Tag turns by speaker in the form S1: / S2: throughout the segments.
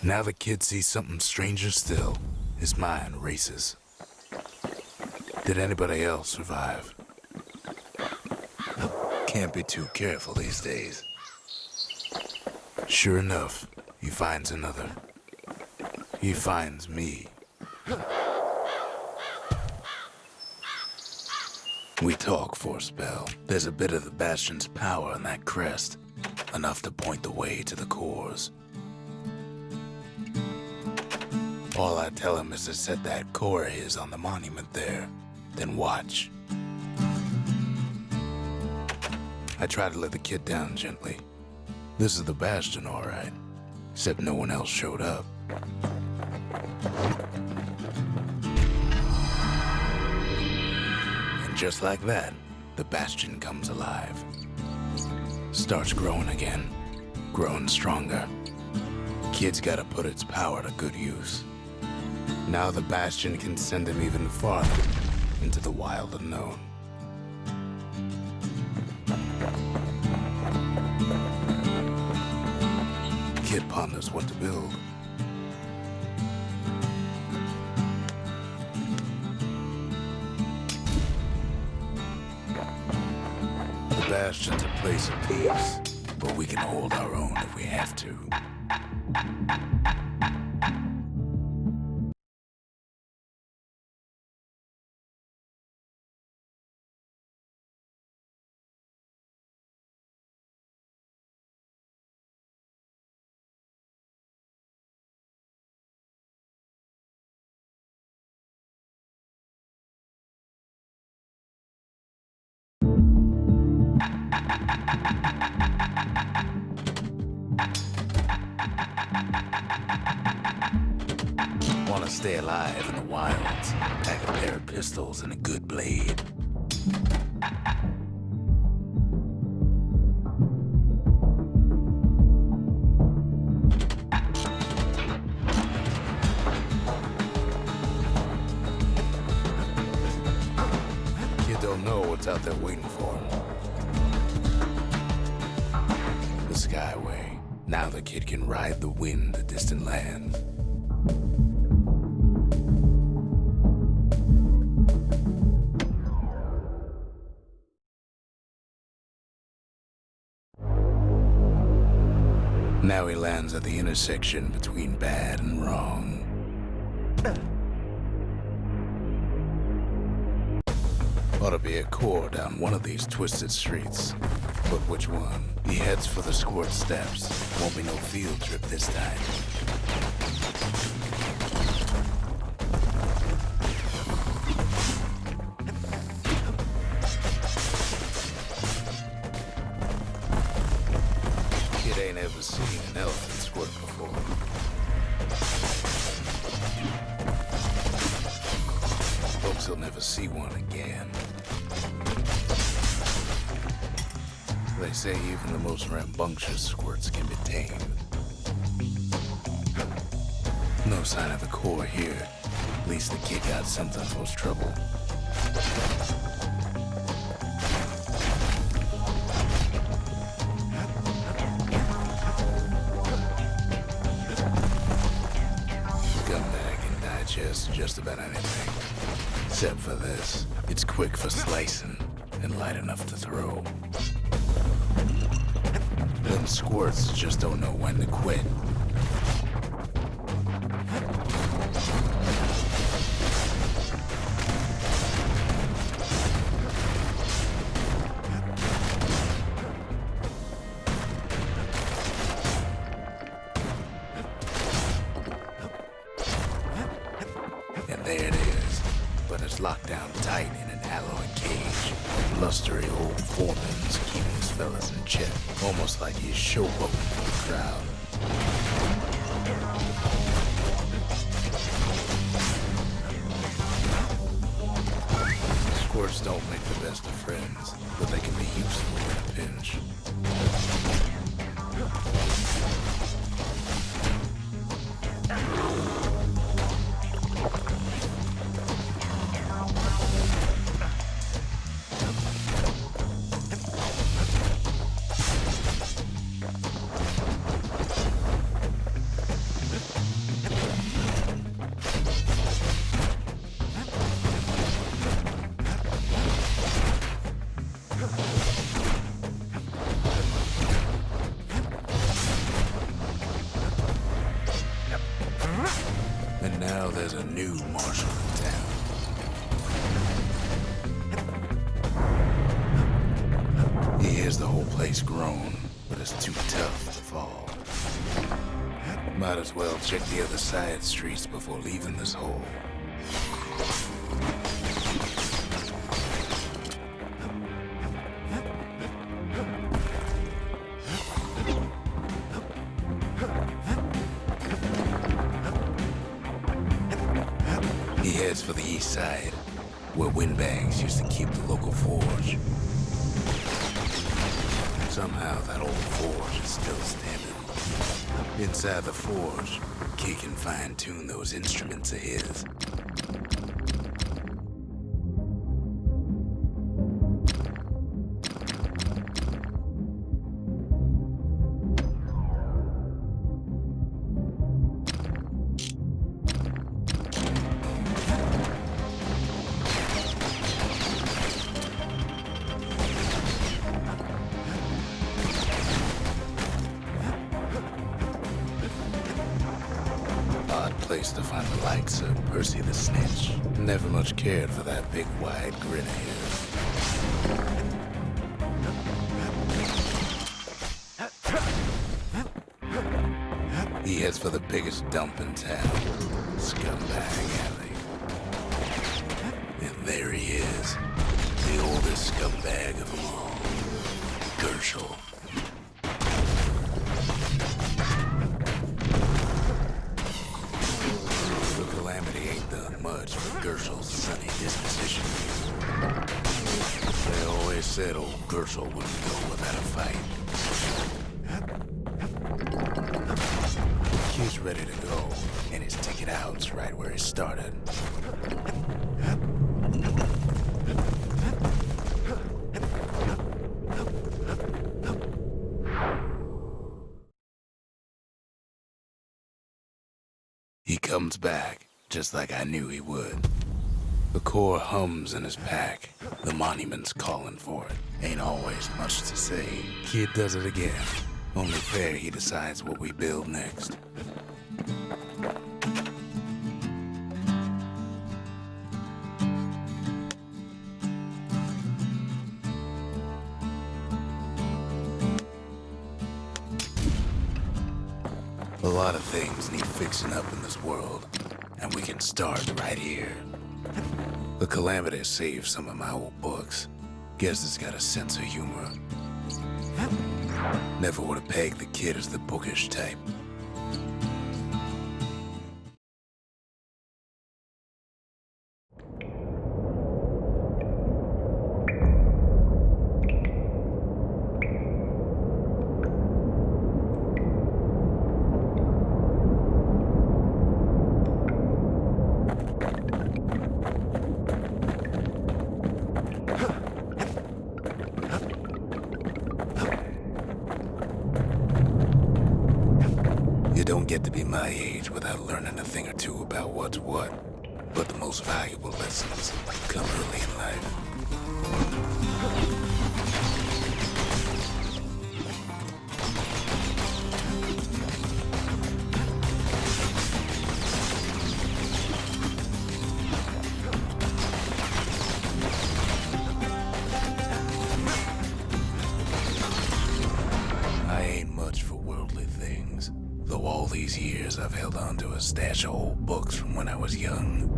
S1: Now the kid sees something stranger still. His mind races. Did anybody else survive? Can't be too careful these days. Sure enough, he finds another. He finds me. We talk for a spell. There's a bit of the Bastion's power in that crest. Enough to point the way to the cores. All I tell him is to set that core of his on the monument there, then watch. I try to let the kid down gently. This is the Bastion, all right. Except no one else showed up. And just like that, the Bastion comes alive. Starts growing again, growing stronger. Kid's gotta put its power to good use. Now the Bastion can send him even farther into the wild unknown. Kid ponders what to build. The Bastion's a place of peace, but we can hold our own if we have to. Want to stay alive in the wilds, pack a pair of pistols and a good blade. Kid don't know what's out there waiting for him. The Skyway. Now the kid can ride the wind to distant lands. Now he lands at the intersection between bad and wrong. Ought to be a core down one of these twisted streets. But which one? He heads for the squirt steps. Won't be no field trip this time. Kid ain't ever seen an elephant squirt before. Folks will never see one again. They say even the most rambunctious squirts can be tamed. No sign of the core here. At least the kid got something for his trouble. Scumbag can digest just about anything. Except for this. It's quick for slicing and light enough to throw. Them squirts just don't know when to quit. And there it is, but it's locked down tight in an alloy cage. Blustery old foreman's keeping his fellas in check, almost like he's showboating for the crowd. Squirts don't make the best of friends, but they can be useful in a pinch. true marshal in town. He hears the whole place groan, but it's too tough to fall. Might as well check the other side streets before leaving this hole. He heads for the east side, where windbags used to keep the local forge. Somehow that old forge is still standing. Inside the forge, Key can fine-tune those instruments of his. Place to find the likes of Percy the Snitch. Never much cared for that big wide grin of his. He heads for the biggest dump in town, Scumbag Alley. And there he is, the oldest scumbag of them all, Gershel. Much for Gershel's sunny disposition. They always said old Gershel wouldn't go without a fight. He's ready to go, and his ticket out's right where he started. He comes back. Just like I knew he would. The core hums in his pack. The monument's calling for it. Ain't always much to say. Kid does it again. Only fair he decides what we build next. A lot of things need fixing up in this world. And we can start right here. The Calamity saved some of my old books. Guess it's got a sense of humor. Never would have pegged the kid as the bookish type. Don't get to be my age without learning a thing or two about what's what. But the most valuable lessons come early in life. I ain't much for worldly things. Though all these years I've held on to a stash of old books from when I was young.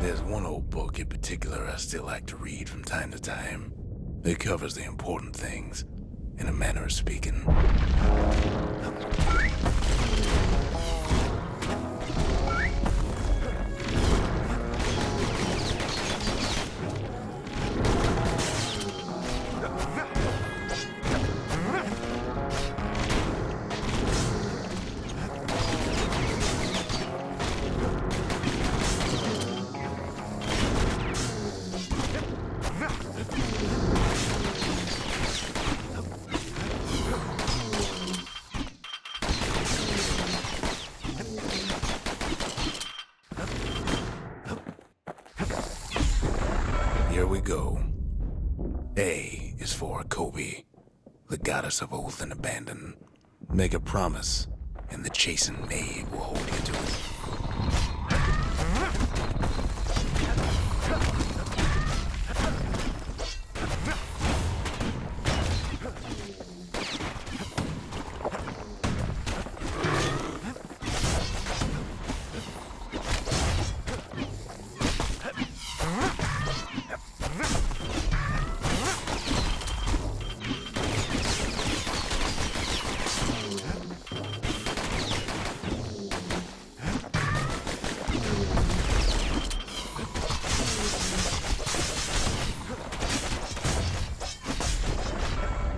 S1: There's one old book in particular I still like to read from time to time. It covers the important things, in a manner of speaking. Here we go. A is for Kobe, the goddess of oath and abandon. Make a promise, and the chastened maid will hold you to it.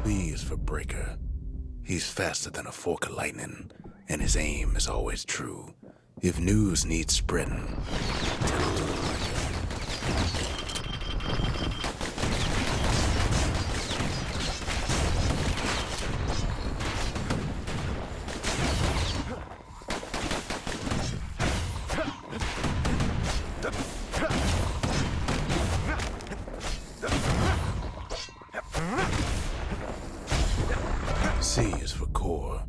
S1: B is for Breaker. He's faster than a fork of lightning, and his aim is always true. If news needs spreading, tell it to the Breaker. C is for Core,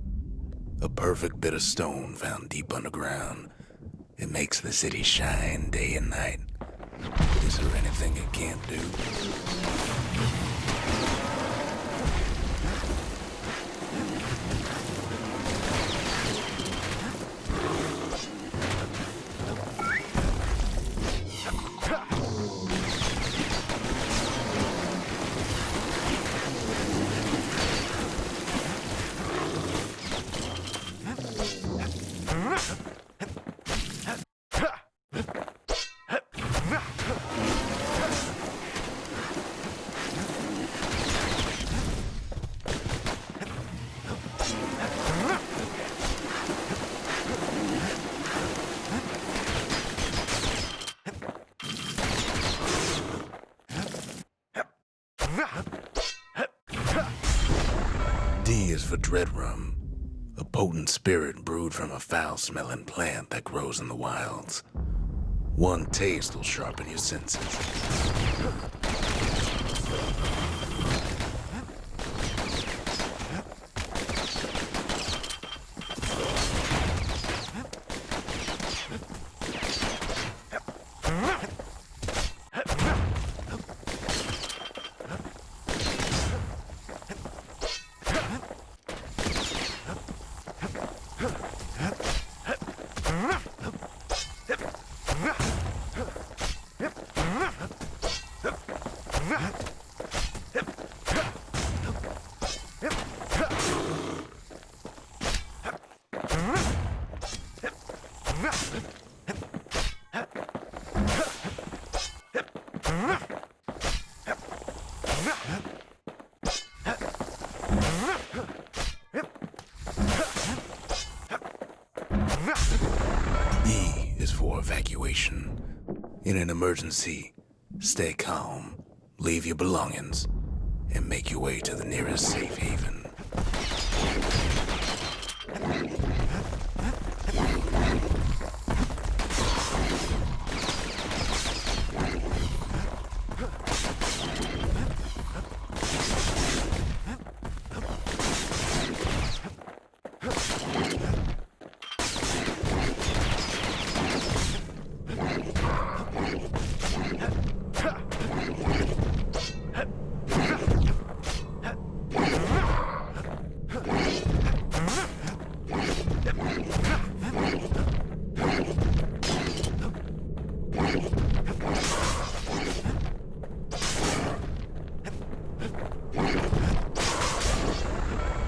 S1: a perfect bit of stone found deep underground. It makes the city shine day and night. Is there anything it can't do? D is for Dreadrum, a potent spirit brewed from a foul-smelling plant that grows in the wilds. One taste will sharpen your senses. E is for evacuation. In an emergency, stay calm, leave your belongings, and make your way to the nearest safe haven.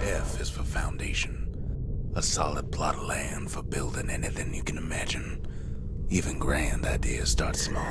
S1: F is for foundation, a solid plot of land for building anything you can imagine. Even grand ideas start small.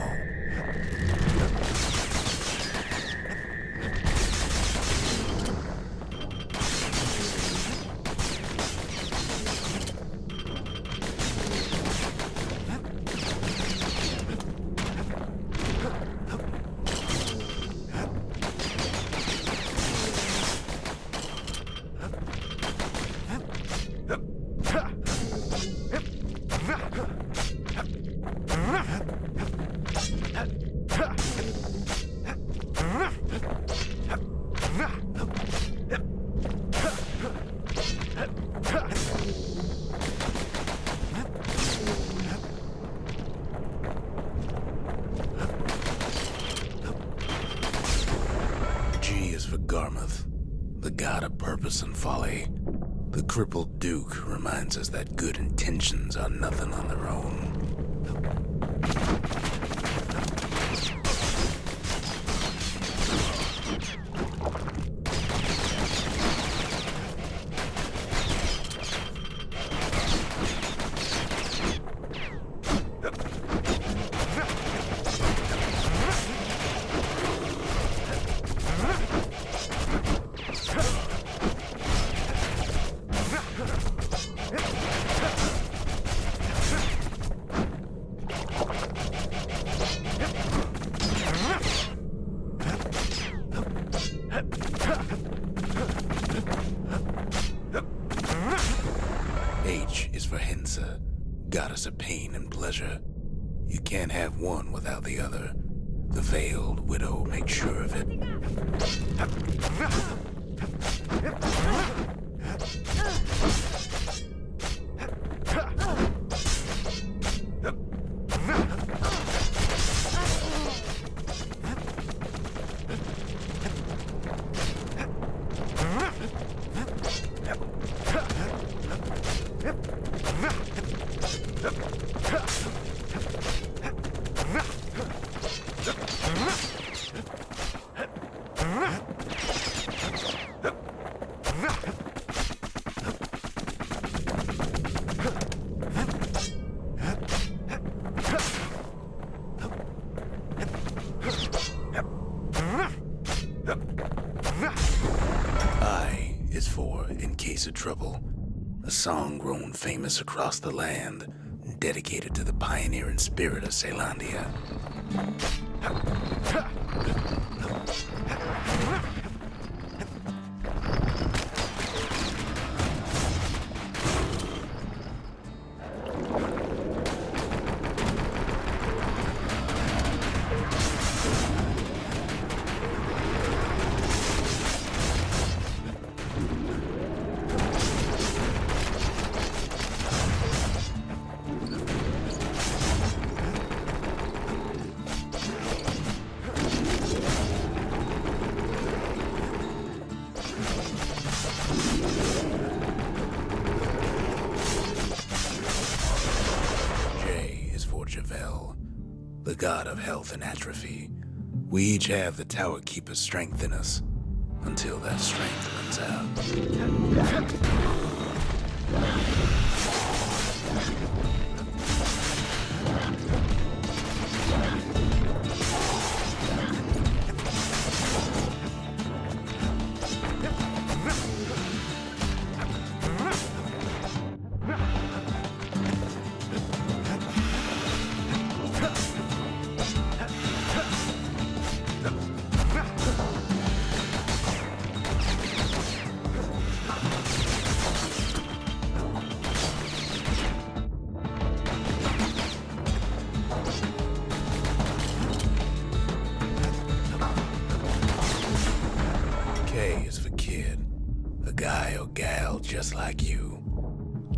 S1: G is for Garmouth, the god of purpose and folly. The crippled Duke reminds us that good intentions are nothing on their own. H is for Hensa, goddess of pain and pleasure. You can't have one without the other. The veiled widow makes sure of it. I is for In Case of Trouble, a song grown famous across the land, dedicated to the pioneering spirit of Caelondia. The god of health and atrophy. We each have the Tower Keeper's strength in us, until that strength runs out. K is for kid, a guy or gal just like you.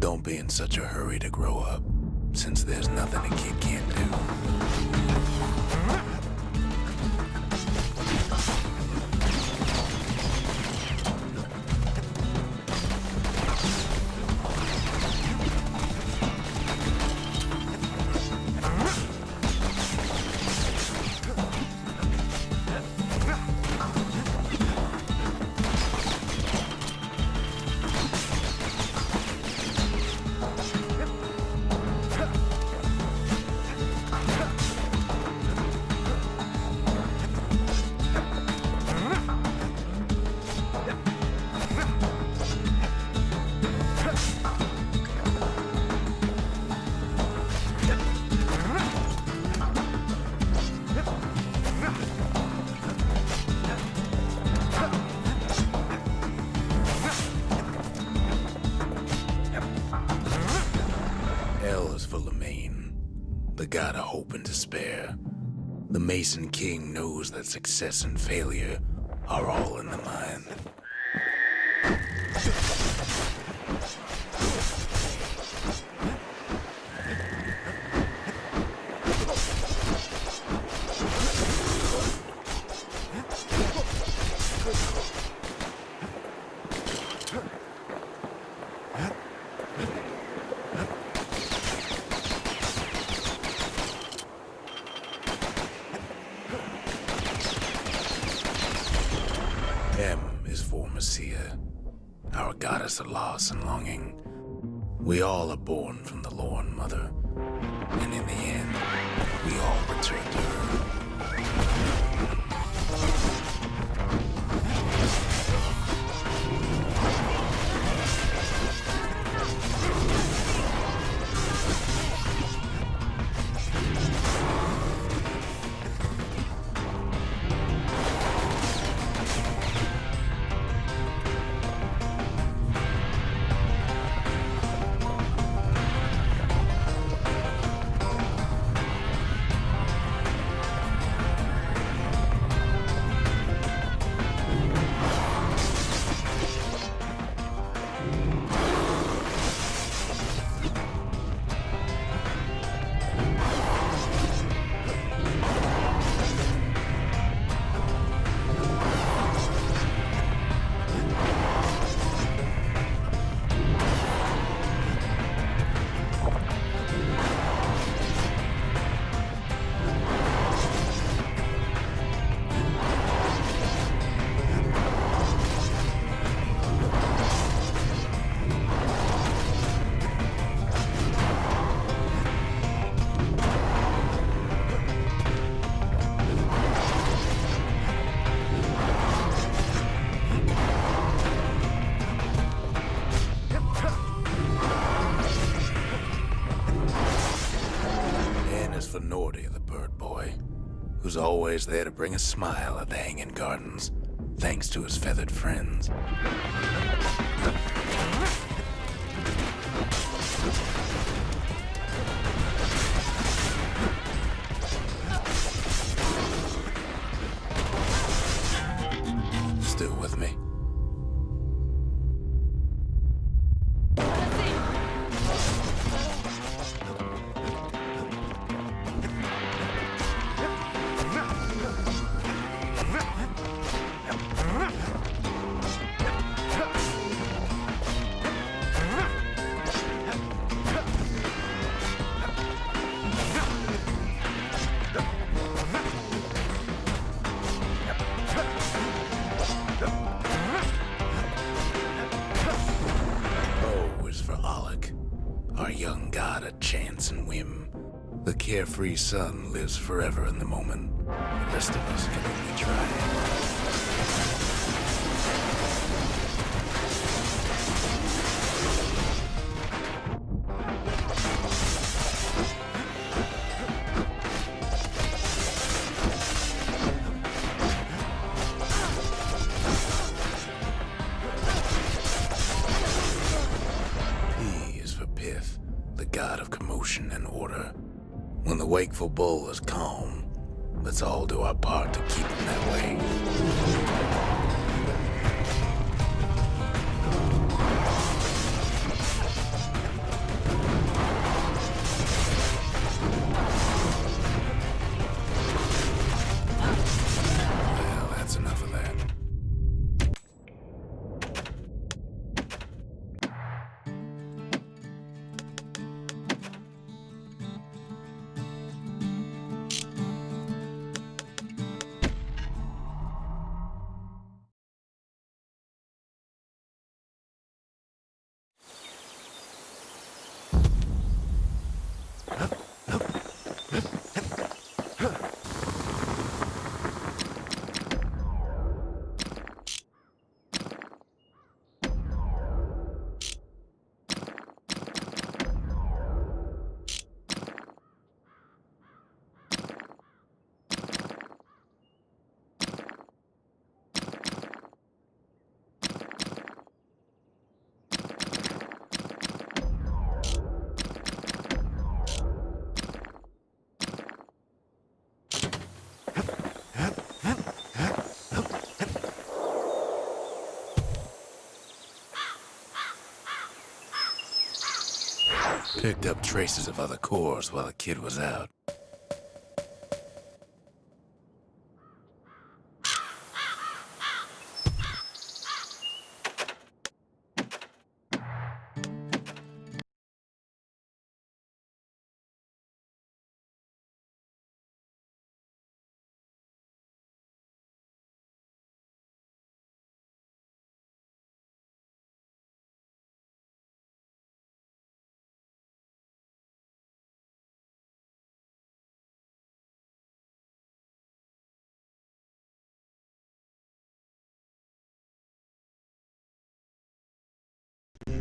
S1: Don't be in such a hurry to grow up, since there's nothing a kid can't do. L is for Lemaine, the god of hope and despair. The Mason King knows that success and failure are all in the mind. M is for Messiah, our goddess of loss and longing. We all are born from the Lorn Mother, and in the end, we all return to her. For Nordy, the bird boy, who's always there to bring a smile at the Hanging Gardens, thanks to his feathered friends. Still with me? Our young god of chance and whim. The carefree son lives forever in the moment. The rest of us can only try. The god of commotion and order. When the wakeful bull is calm, let's all do our part to keep him that way. Well, that's enough of that. Picked up traces of other cores while the kid was out.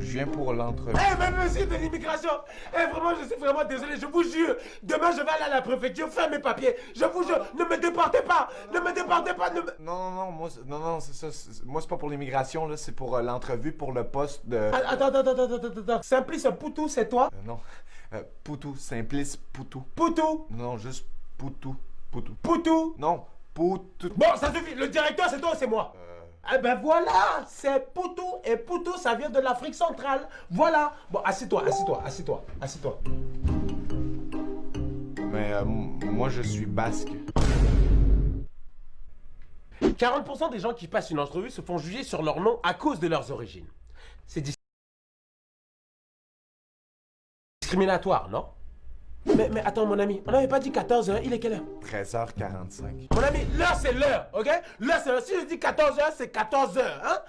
S2: je viens pour l'entrevue.
S3: Mais monsieur de l'immigration, vraiment, je suis vraiment désolé, je vous jure. Demain, je vais aller à la préfecture faire mes papiers. Je vous jure, ne me déportez pas. Ne me déportez pas.
S2: Non, moi, c'est ça. Moi, c'est pas pour l'immigration, là. C'est pour l'entrevue pour le poste de...
S3: Attends. Simplice Poutou, c'est toi?
S2: Non. Poutou. Simplice Poutou.
S3: Poutou?
S2: Non, juste Poutou.
S3: Poutou?
S2: Non, Poutou.
S3: Bon, ça suffit. Le directeur, c'est toi ou c'est moi? Eh ben voilà, c'est Poutou. Et Poutou, ça vient de l'Afrique centrale. Voilà. Bon, assis-toi.
S2: Mais moi, je suis basque.
S3: 40% des gens qui passent une entrevue se font juger sur leur nom à cause de leurs origines. C'est discriminatoire, non? Mais attends, mon ami, on n'avait pas dit 14h, il est quelle heure?
S2: 13h45.
S3: Mon ami, l'heure c'est l'heure, ok? L'heure c'est l'heure. Si je dis 14h, c'est 14h, hein?